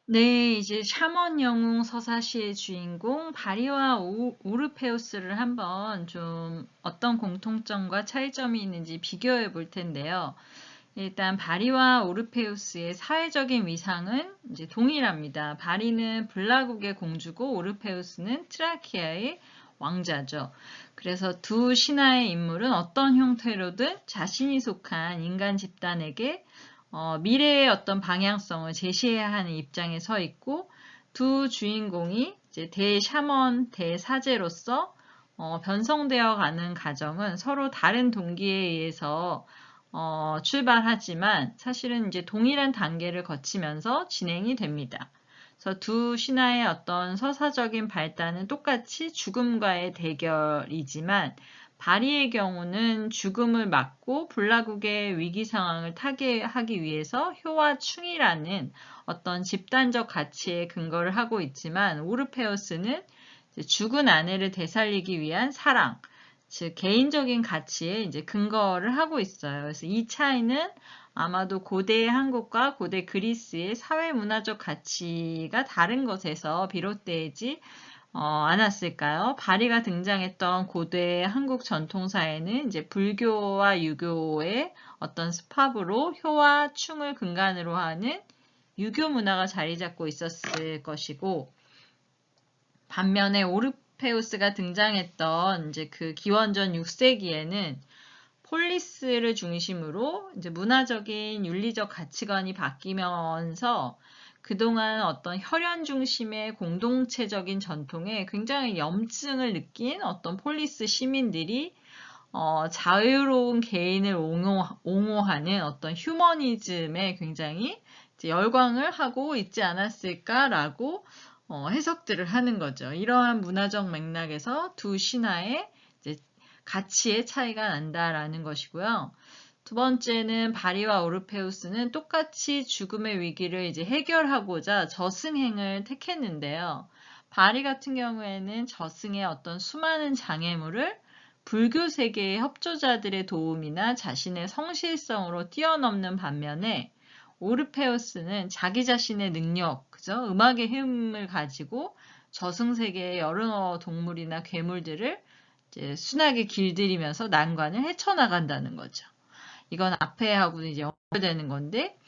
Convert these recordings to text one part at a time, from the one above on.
네, 이제 샤먼 영웅 서사시의 주인공 바리와 오르페우스를 한번 좀 어떤 공통점과 차이점이 있는지 비교해 볼 텐데요. 일단 바리와 오르페우스의 사회적인 위상은 이제 동일합니다. 바리는 블라국의 공주고 오르페우스는 트라키아의 왕자죠. 그래서 두 신화의 인물은 어떤 형태로든 자신이 속한 인간 집단에게 미래의 어떤 방향성을 제시해야 하는 입장에 서 있고, 두 주인공이 이제 대샤먼, 대사제로서 변성되어 가는 과정은 서로 다른 동기에 의해서 출발하지만 사실은 이제 동일한 단계를 거치면서 진행이 됩니다. 그래서 두 신화의 어떤 서사적인 발단은 똑같이 죽음과의 대결이지만 바리의 경우는 죽음을 막고 블라국의 위기 상황을 타개하기 위해서 효와 충이라는 어떤 집단적 가치에 근거를 하고 있지만 오르페우스는 죽은 아내를 되살리기 위한 사랑, 즉 개인적인 가치에 이제 근거를 하고 있어요. 그래서 이 차이는 아마도 고대 한국과 고대 그리스의 사회문화적 가치가 다른 것에서 비롯되지 않았을까요? 바리가 등장했던 고대 한국 전통사에는 이제 불교와 유교의 어떤 스팝으로 효와 충을 근간으로 하는 유교 문화가 자리 잡고 있었을 것이고, 반면에 오르페우스가 등장했던 이제 그 기원전 6세기에는 폴리스를 중심으로 이제 문화적인 윤리적 가치관이 바뀌면서 그동안 어떤 혈연 중심의 공동체적인 전통에 굉장히 염증을 느낀 어떤 폴리스 시민들이 자유로운 개인을 옹호하는 어떤 휴머니즘에 굉장히 이제 열광을 하고 있지 않았을까라고 해석들을 하는 거죠. 이러한 문화적 맥락에서 두 신화의 이제 가치의 차이가 난다라는 것이고요. 두 번째는 바리와 오르페우스는 똑같이 죽음의 위기를 이제 해결하고자 저승행을 택했는데요. 바리 같은 경우에는 저승의 어떤 수많은 장애물을 불교 세계의 협조자들의 도움이나 자신의 성실성으로 뛰어넘는 반면에 오르페우스는 자기 자신의 능력, 그죠? 음악의 힘을 가지고 저승세계의 여러 동물이나 괴물들을 이제 순하게 길들이면서 난관을 헤쳐나간다는 거죠. 이건 앞에 하고는 이제 연결되는 건데,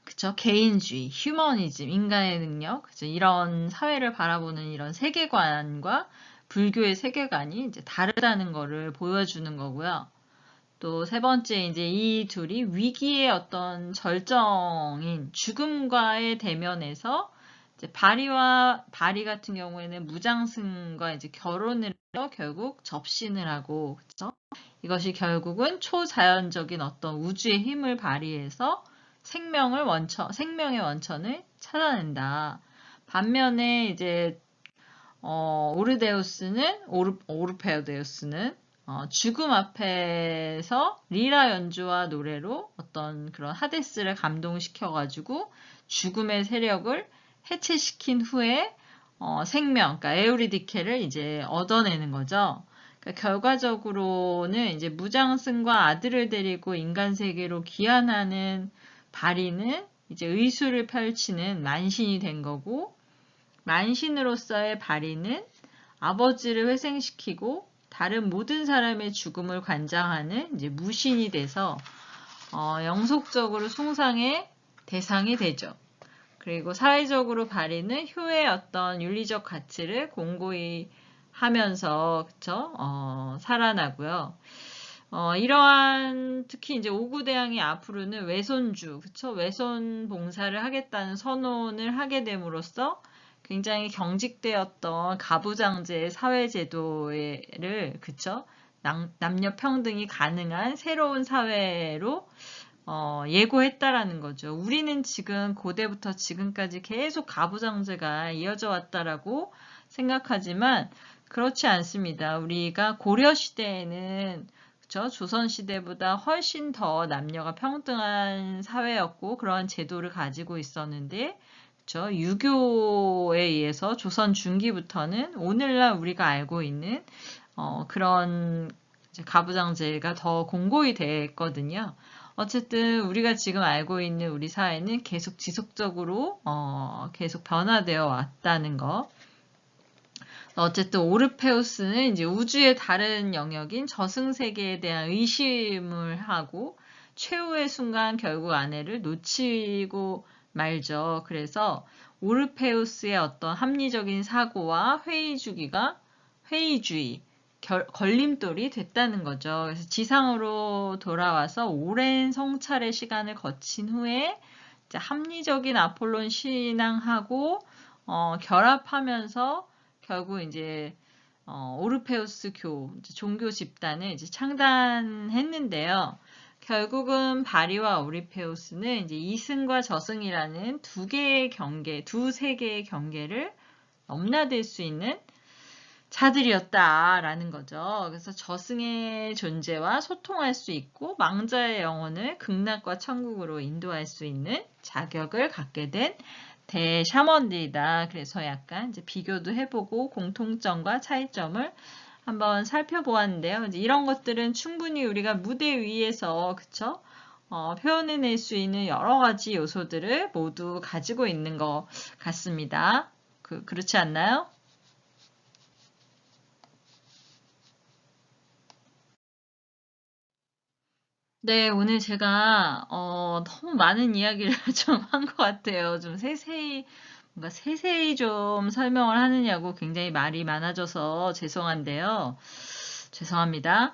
그쵸? 개인주의, 휴머니즘, 인간의 능력, 그쵸? 이런 사회를 바라보는 이런 세계관과 불교의 세계관이 이제 다르다는 거를 보여주는 거고요. 또 세 번째, 이제 이 둘이 위기의 어떤 절정인 죽음과의 대면에서 이제 바리 같은 경우에는 무장승과 이제 결혼을 해서 결국 접신을 하고, 그쵸? 이것이 결국은 초자연적인 어떤 우주의 힘을 발휘해서 생명의 원천을 찾아낸다. 반면에 이제 오르페우데우스는 죽음 앞에서 리라 연주와 노래로 어떤 그런 하데스를 감동시켜가지고 죽음의 세력을 해체시킨 후에 그러니까 에우리디케를 이제 얻어내는 거죠. 그러니까 결과적으로는 이제 무장승과 아들을 데리고 인간 세계로 귀환하는 바리는 이제 의술을 펼치는 만신이 된 거고, 만신으로서의 바리는 아버지를 회생시키고 다른 모든 사람의 죽음을 관장하는 이제 무신이 돼서 영속적으로 숭상의 대상이 되죠. 그리고 사회적으로 바리는 효의 어떤 윤리적 가치를 공고히 하면서 그쵸? 살아나고요. 이러한 특히 이제 오구대왕이 앞으로는 외손주, 그쵸? 외손 봉사를 하겠다는 선언을 하게 됨으로써 굉장히 경직되었던 가부장제의 사회제도를 그쵸? 남녀 평등이 가능한 새로운 사회로 예고했다라는 거죠. 우리는 지금 고대부터 지금까지 계속 가부장제가 이어져 왔다라고 생각하지만 그렇지 않습니다. 우리가 고려 시대에는 그쵸? 조선 시대보다 훨씬 더 남녀가 평등한 사회였고 그러한 제도를 가지고 있었는데 그쵸? 유교에 의해서 조선 중기부터는 오늘날 우리가 알고 있는 그런 가부장제가 더 공고히 됐거든요. 어쨌든 우리가 지금 알고 있는 우리 사회는 계속 지속적으로 계속 변화되어 왔다는 거. 어쨌든 오르페우스는 이제 우주의 다른 영역인 저승세계에 대한 의심을 하고 최후의 순간 결국 아내를 놓치고 말죠. 그래서 오르페우스의 어떤 합리적인 사고와 회의주의, 걸림돌이 됐다는 거죠. 그래서 지상으로 돌아와서 오랜 성찰의 시간을 거친 후에 이제 합리적인 아폴론 신앙하고 결합하면서 결국 이제 오르페우스 종교 집단을 이제 창단했는데요. 결국은 바리와 오르페우스는 이제 이승과 저승이라는 두 세계의 경계를 넘나들 수 있는 자들이었다라는 거죠. 그래서 저승의 존재와 소통할 수 있고 망자의 영혼을 극락과 천국으로 인도할 수 있는 자격을 갖게 된 대샤먼들이다. 그래서 약간 이제 비교도 해보고 공통점과 차이점을 한번 살펴보았는데요. 이제 이런 것들은 충분히 우리가 무대 위에서 그쵸? 표현해낼 수 있는 여러 가지 요소들을 모두 가지고 있는 것 같습니다. 그렇지 않나요? 네, 오늘 제가 너무 많은 이야기를 좀 한 것 같아요. 좀 뭔가 세세히 좀 설명을 하느냐고 굉장히 말이 많아져서 죄송한데요. 죄송합니다.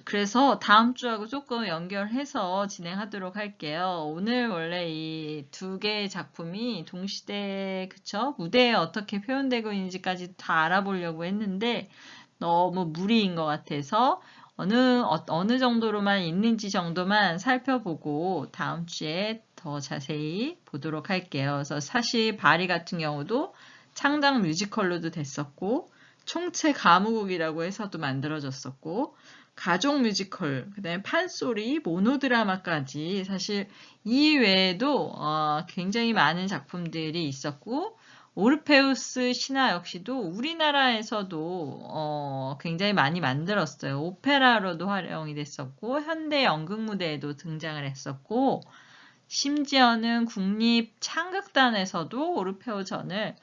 그래서 다음 주하고 조금 연결해서 진행하도록 할게요. 오늘 원래 이 두 개의 작품이 동시대, 그쵸? 무대에 어떻게 표현되고 있는지까지 다 알아보려고 했는데 너무 무리인 것 같아서 어느 정도로만 있는지 정도만 살펴보고 다음 주에 더 자세히 보도록 할게요. 그래서 사실 바리 같은 경우도 창작 뮤지컬로도 됐었고 총체 가무곡이라고 해서도 만들어졌었고 가족 뮤지컬, 그다음에 판소리, 모노드라마까지 사실 이 외에도 굉장히 많은 작품들이 있었고 오르페우스 신화 역시도 우리나라에서도 굉장히 많이 만들었어요. 오페라로도 활용이 됐었고 현대 연극 무대에도 등장을 했었고 심지어는 국립창극단에서도 오르페오전을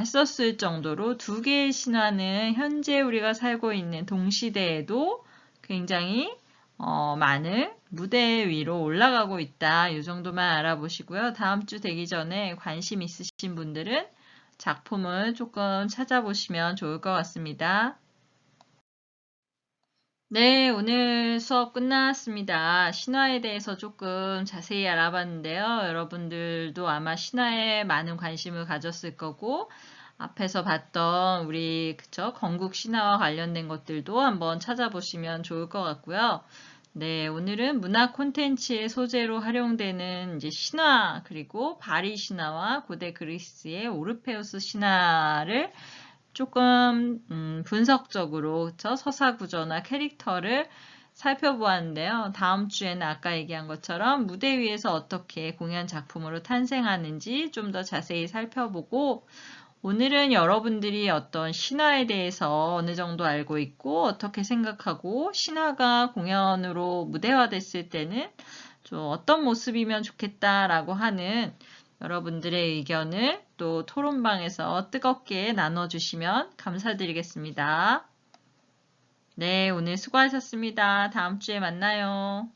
했었을 정도로 두 개의 신화는 현재 우리가 살고 있는 동시대에도 굉장히 많은 무대 위로 올라가고 있다. 이 정도만 알아보시고요. 다음 주 되기 전에 관심 있으신 분들은 작품을 조금 찾아보시면 좋을 것 같습니다. 네, 오늘 수업 끝났습니다. 신화에 대해서 조금 자세히 알아봤는데요. 여러분들도 아마 신화에 많은 관심을 가졌을 거고, 앞에서 봤던 우리, 그쵸? 건국 신화와 관련된 것들도 한번 찾아보시면 좋을 것 같고요. 네, 오늘은 문화 콘텐츠의 소재로 활용되는 이제 신화, 그리고 바리 신화와 고대 그리스의 오르페우스 신화를 조금 분석적으로 그쵸? 서사 구조나 캐릭터를 살펴보았는데요. 다음 주에는 아까 얘기한 것처럼 무대 위에서 어떻게 공연 작품으로 탄생하는지 좀 더 자세히 살펴보고 오늘은 여러분들이 어떤 신화에 대해서 어느 정도 알고 있고 어떻게 생각하고 신화가 공연으로 무대화됐을 때는 좀 어떤 모습이면 좋겠다라고 하는 여러분들의 의견을 또 토론방에서 뜨겁게 나눠주시면 감사드리겠습니다. 네, 오늘 수고하셨습니다. 다음 주에 만나요.